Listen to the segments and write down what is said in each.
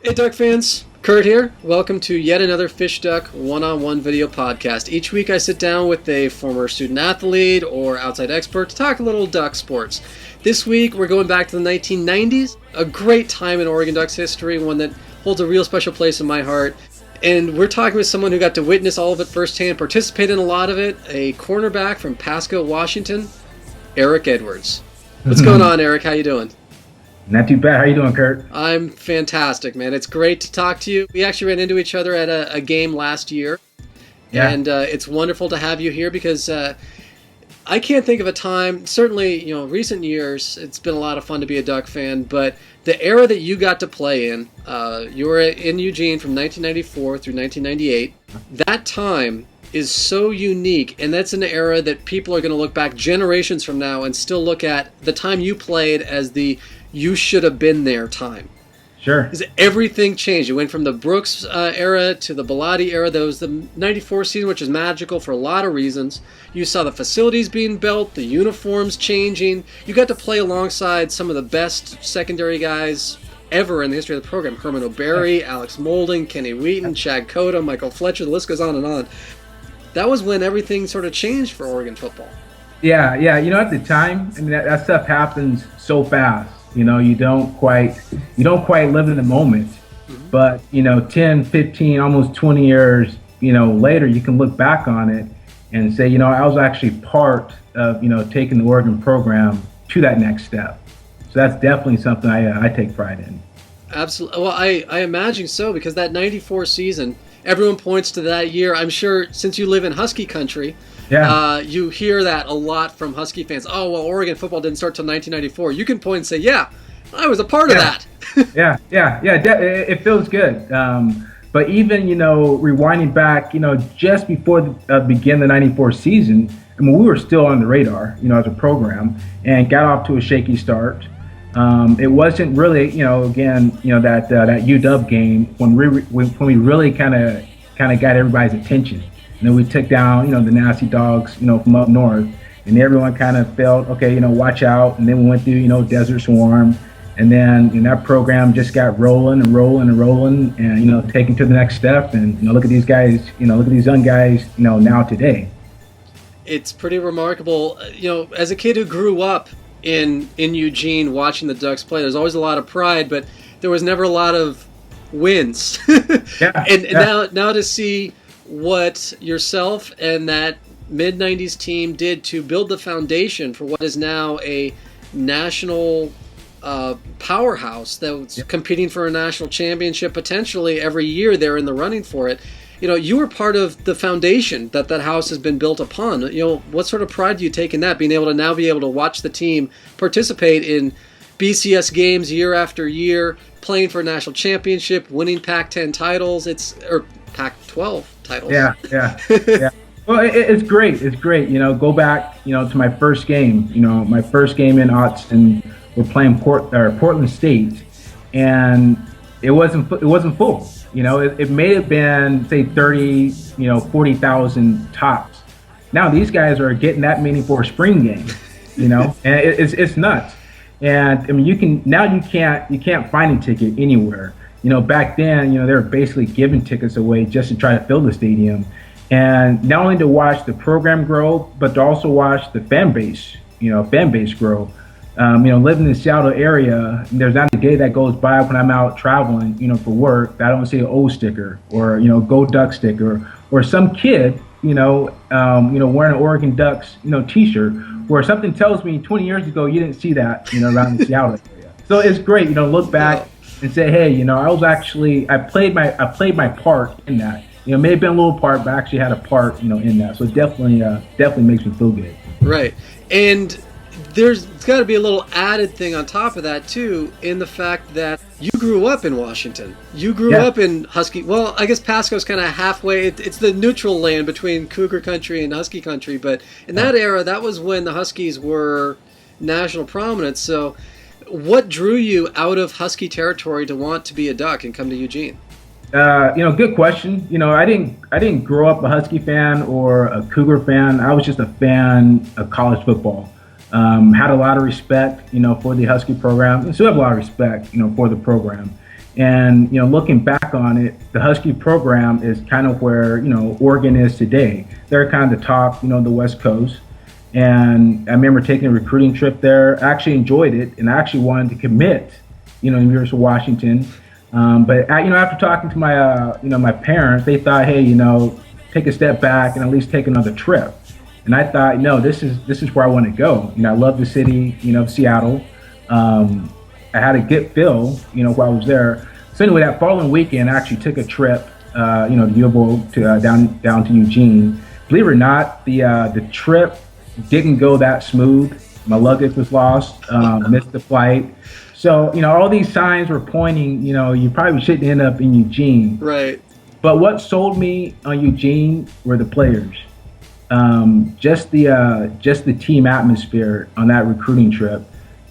Hey Duck fans, Kurt here. Welcome to yet another FishDuck One-On-One video podcast. Each week I sit down with a former student athlete or outside expert to talk a little duck sports. This week we're going back to the 1990s, a great time in Oregon Ducks history, one that holds a real special place in my heart. And we're talking with someone who got to witness all of it firsthand, participate in a lot of it, a cornerback from Pasco, Washington, Eric Edwards. What's going on, Eric? How you doing? Not too bad. How you doing, Kurt? I'm fantastic, man. It's great to talk to you. We actually ran into each other at a game last year. Yeah. And it's wonderful to have you here because I can't think of a time, certainly, recent years, it's been a lot of fun to be a Duck fan, but the era that you got to play in, you were in Eugene from 1994 through 1998. That time is so unique, and that's an era that people are going to look back generations from now and still look at the time you played as the you should have been there time. Sure. Because everything changed. You went from the Brooks era to the Bellotti era. That was the 94 season, which is magical for a lot of reasons. You saw the facilities being built, the uniforms changing. You got to play alongside some of the best secondary guys ever in the history of the program. Herman O'Berry, Alex Molden, Kenny Wheaton, Chad Cota, Michael Fletcher, the list goes on and on. That was when everything sort of changed for Oregon football. Yeah. At the time, I mean, that stuff happens so fast. You don't quite live in the moment. Mm-hmm. But 10, 15, almost 20 years, later, you can look back on it and say, I was actually part of, taking the Oregon program to that next step. So that's definitely something I take pride in. Absolutely. Well, I imagine so, because that 94 season, everyone points to that year. I'm sure since you live in Husky country, you hear that a lot from Husky fans. Oh, well, Oregon football didn't start till 1994. You can point and say, yeah, I was a part of that. It feels good. But even, rewinding back, just before the begin the 94 season, I mean, we were still on the radar, as a program, and got off to a shaky start. It wasn't really, that UW game when we really kind of got everybody's attention. We took down, the nasty dogs, from up north, and everyone kind of felt, okay, watch out. And then we went through, Desert Swarm, and then that program just got rolling, and taking to the next step. And look at these guys, look at these young guys, now today. It's pretty remarkable, as a kid who grew up in Eugene watching the Ducks play, there's always a lot of pride, but there was never a lot of wins. Now to see what yourself and that mid-90s team did to build the foundation for what is now a national powerhouse that's competing for a national championship potentially every year. They're in the running for it. You were part of the foundation that house has been built upon. What sort of pride do you take in that, being able to watch the team participate in BCS games year after year, playing for a national championship, winning Pac-10 titles, or Pac-12 titles? Yeah. Well, it's great. It's great. Go back, to my first game. My first game in Austin, we're playing Portland State, and it wasn't full. It may have been, say, 30, 40,000 tops. Now these guys are getting that many for a spring game, and it's nuts. And I mean, you can't find a ticket anywhere. Back then, they were basically giving tickets away just to try to fill the stadium. And not only to watch the program grow, but to also watch the fan base grow. Living in the Seattle area, there's not a day that goes by when I'm out traveling, for work, that I don't see an O sticker or, Go Duck sticker, or some kid, wearing an Oregon Ducks, t-shirt, where something tells me 20 years ago you didn't see that, around the Seattle area. So it's great, look back and say, hey, I played my part in that. May have been a little part, but I actually had a part, in that. So it definitely makes me feel good. Right. And there's got to be a little added thing on top of that, too, in the fact that you grew up in Washington. You grew up in Husky. Well, I guess Pasco's kind of halfway. It's the neutral land between Cougar country and Husky country. But in that era, that was when the Huskies were national prominence. So what drew you out of Husky territory to want to be a Duck and come to Eugene? Good question. I didn't grow up a Husky fan or a Cougar fan. I was just a fan of college football. Had a lot of respect, for the Husky program, and still have a lot of respect, for the program. And looking back on it, the Husky program is kind of where Oregon is today. They're kind of the top, the West Coast. And I remember taking a recruiting trip there. I actually enjoyed it, and I actually wanted to commit, in the University of Washington. But after talking to my my parents, they thought, hey, take a step back and at least take another trip. And I thought, no, this is where I want to go. I love the city, of Seattle. I had a good feel, while I was there. So anyway, that following weekend, I actually took a trip, to U of O to down to Eugene. Believe it or not, the trip didn't go that smooth. My luggage was lost, missed the flight. So all these signs were pointing, you probably shouldn't end up in Eugene. Right. But what sold me on Eugene were the players. Just the team atmosphere on that recruiting trip.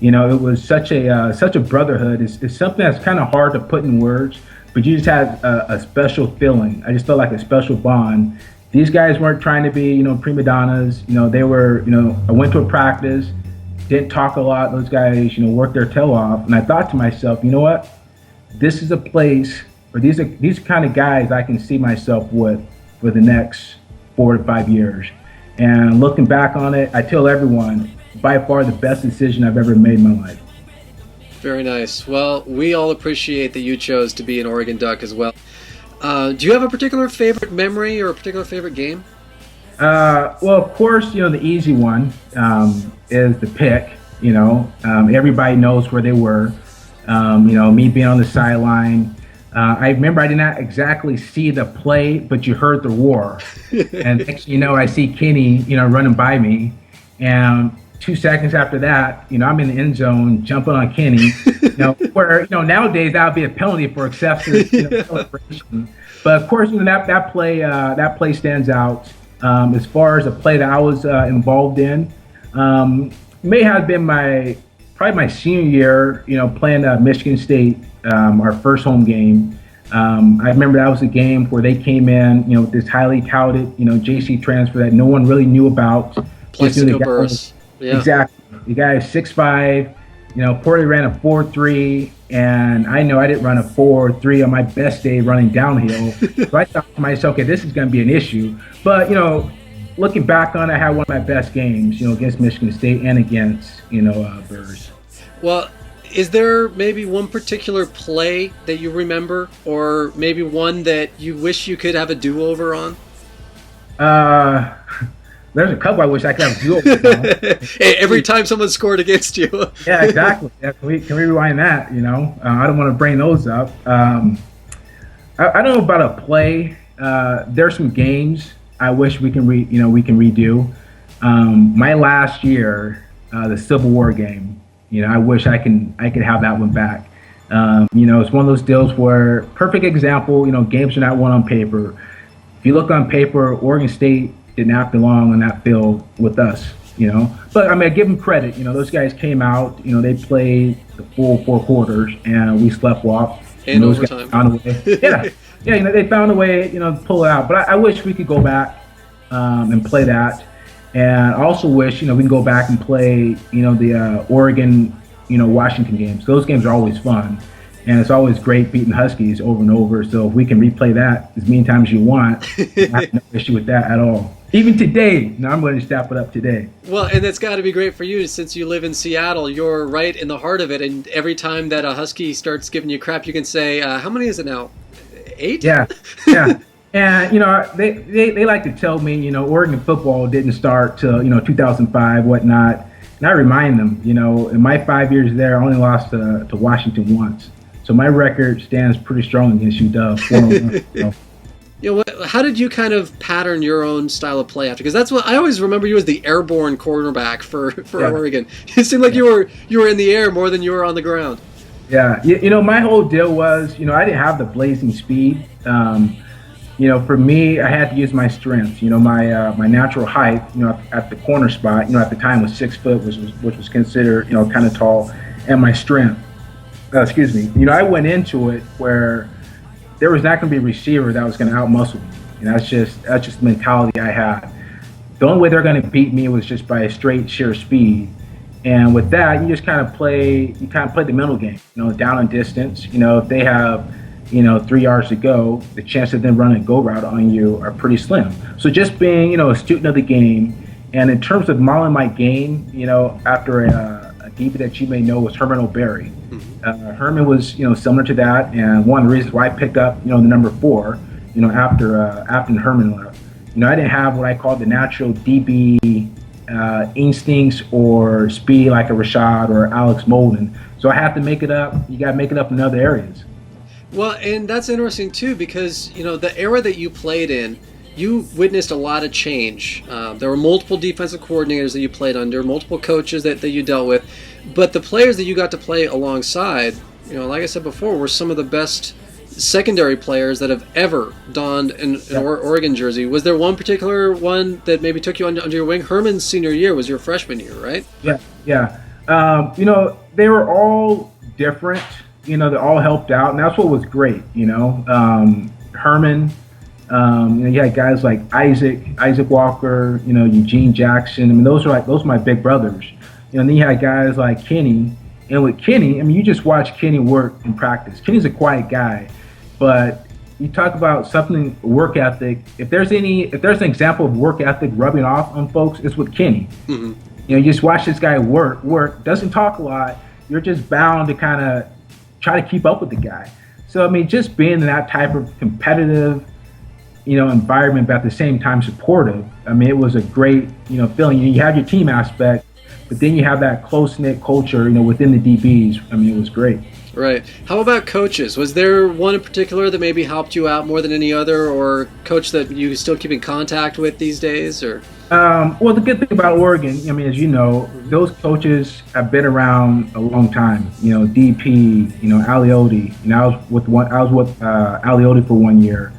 It was such a brotherhood. It's something that's kind of hard to put in words, but you just had a special feeling. I just felt like a special bond. These guys weren't trying to be, prima donnas. They were, I went to a practice, didn't talk a lot. Those guys, worked their tail off. And I thought to myself, you know what? This is a place, or these kind of guys I can see myself with for the next 4 to 5 years. And looking back on it, I tell everyone, by far the best decision I've ever made in my life. Very nice. Well, we all appreciate that you chose to be an Oregon Duck as well. Do you have a particular favorite memory or a particular favorite game? Well, of course, the easy one is the pick. Everybody knows where they were. Me being on the sideline. I remember I did not exactly see the play, but you heard the roar. And next thing you know, I see Kenny, running by me. And 2 seconds after that, I'm in the end zone jumping on Kenny. Where nowadays that would be a penalty for excessive celebration. But of course, that play stands out. As far as a play that I was involved in, may have been probably my senior year. Playing Michigan State, our first home game. I remember that was a game where they came in, with this highly touted, JC transfer that no one really knew about. Playstyle burst. Yeah. Exactly. The guy is 6'5". Portland ran a 4.3, and I know I didn't run a 4.3 on my best day running downhill. So I thought to myself, okay, this is going to be an issue. But looking back on it, I had one of my best games, against Michigan State and against Burrs. Well, is there maybe one particular play that you remember, or maybe one that you wish you could have a do-over on? There's a couple I wish I could have a do-over. Hey, every time someone scored against you. Yeah, exactly. Yeah, can we rewind that? I don't want to bring those up. I don't know about a play. There's some games I wish we can redo. My last year, the Civil War game. I wish I could have that one back. It's one of those deals where, perfect example. Games are not won on paper. If you look on paper, Oregon State did not belong on that field with us, But I give them credit. Those guys came out. They played the full 4 quarters, and we sleptwalked. And those overtime. Guys found a way. Yeah. They found a way, to pull it out. But I wish we could go back and play that. And I also wish, we can go back and play, the Oregon, Washington games. Those games are always fun. And it's always great beating Huskies over and over. So if we can replay that as many times as you want, I have no issue with that at all. Even today, I'm going to step it up today. Well, and that's got to be great for you since you live in Seattle. You're right in the heart of it. And every time that a Husky starts giving you crap, you can say, how many is it now? 8? Yeah. And, they like to tell me, Oregon football didn't start till, 2005, whatnot. And I remind them, in my 5 years there, I only lost to Washington once. So my record stands pretty strong against UW. How did you kind of pattern your own style of play after? Because that's what I always remember you as the airborne cornerback for Oregon. It seemed like you were in the air more than you were on the ground. Yeah, my whole deal was, I didn't have the blazing speed. For me, I had to use my strength. My natural height, at the corner spot, at the time was 6 foot, which was considered, kind of tall, and my strength. I went into it where there was not going to be a receiver that was going to outmuscle me. That's just the mentality I had. The only way they're going to beat me was just by a straight sheer speed. And with that, you just kind of play the mental game, down and distance. If they have, 3 yards to go, the chance of them running a go route on you are pretty slim. So just being, a student of the game. And in terms of modeling my game, after a DB that you may know was Herman O'Berry. Herman was, similar to that. And one of the reasons why I picked up, the number 4, after Herman left. I didn't have what I call the natural DB instincts or speed like a Rashad or Alex Molden. So I have to make it up. You got to make it up in other areas. Well, and that's interesting too, because the era that you played in, you witnessed a lot of change. There were multiple defensive coordinators that you played under, multiple coaches that you dealt with, but the players that you got to play alongside, like I said before, were some of the best secondary players that have ever donned an Oregon jersey. Was there one particular one that maybe took you under your wing? Herman's senior year was your freshman year, right? Yeah. They were all different. They all helped out, and that's what was great. Herman. You had guys like Isaac Walker. Eugene Jackson. I mean, those are my big brothers. And then you had guys like Kenny. And with Kenny, you just watch Kenny work in practice. Kenny's a quiet guy, but you talk about something work ethic. If there's an example of work ethic rubbing off on folks, it's with Kenny. Mm-hmm. You just watch this guy work. Doesn't talk a lot. You're just bound to kind of try to keep up with the guy. So just being in that type of competitive, environment, but at the same time supportive. It was a great, feeling. You have your team aspect, but then you have that close-knit culture, within the DBs. It was great. Right. How about coaches? Was there one in particular that maybe helped you out more than any other, or coach that you still keep in contact with these days? Or well, the good thing about Oregon, as you know, those coaches have been around a long time. DP, Aliotti. I was with Aliotti for 1 year.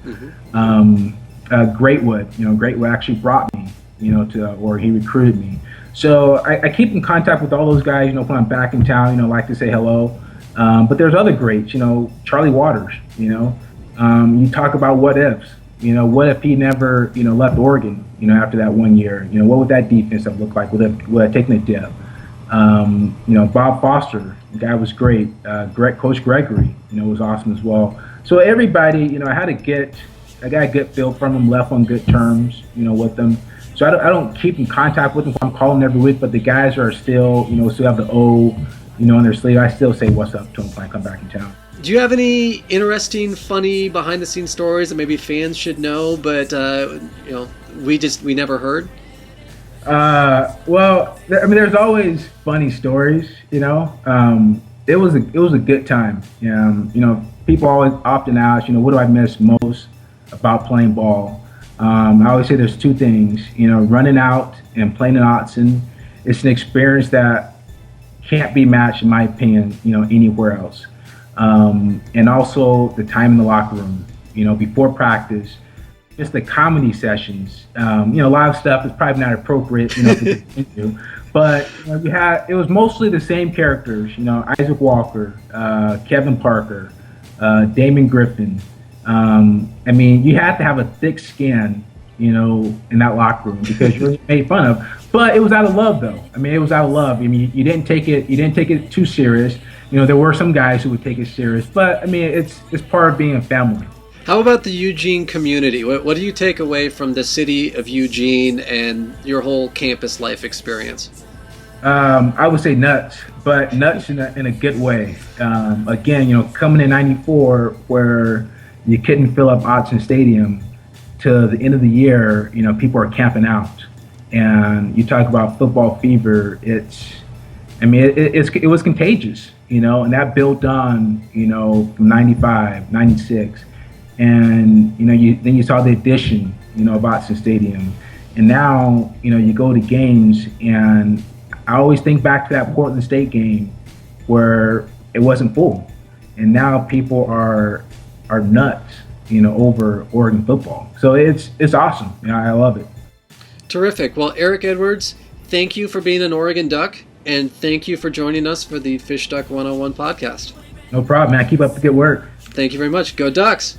Greatwood. Greatwood actually brought me, or he recruited me. So I keep in contact with all those guys, when I'm back in town, like to say hello. But there's other greats, Charlie Waters, you talk about what ifs, what if he never, left Oregon, after that 1 year, what would that defense have looked like? Would have taken a dip? Bob Foster, the guy was great. Coach Gregory, was awesome as well. So everybody, I got a good feel from them, left on good terms, with them. So I don't keep in contact with them. I'm calling every week, but the guys are still, still have the O, on their sleeve. I still say what's up to them when I come back in town. Do you have any interesting, funny behind-the-scenes stories that maybe fans should know, but we never heard? Well, there's always funny stories. It was a good time. People always often ask, what do I miss most about playing ball? I always say there's two things. Running out and playing in Autzen. It's an experience that can't be matched, in my opinion, anywhere else. And also the time in the locker room, before practice, just the comedy sessions. A lot of stuff is probably not appropriate, to get into, but it was mostly the same characters. Isaac Walker, Kevin Parker, Damon Griffin. You had to have a thick skin, in that locker room because you're made fun of. But it was out of love, though. It was out of love. You didn't take it too serious. There were some guys who would take it serious, but it's part of being a family. How about the Eugene community? What do you take away from the city of Eugene and your whole campus life experience? I would say nuts, but nuts in a good way. Again, coming in '94 where you couldn't fill up Autzen Stadium to the end of the year, people are camping out. And you talk about football fever, it was contagious, and that built on, from 95, 96. And, then you saw the addition, of Autzen Stadium. And now, you go to games, and I always think back to that Portland State game where it wasn't full. And now people are nuts, over Oregon football. So it's awesome. I love it. Terrific. Well, Eric Edwards, thank you for being an Oregon Duck, and thank you for joining us for the FishDuck One-On-One podcast. No problem, man. Keep up the good work. Thank you very much. Go Ducks.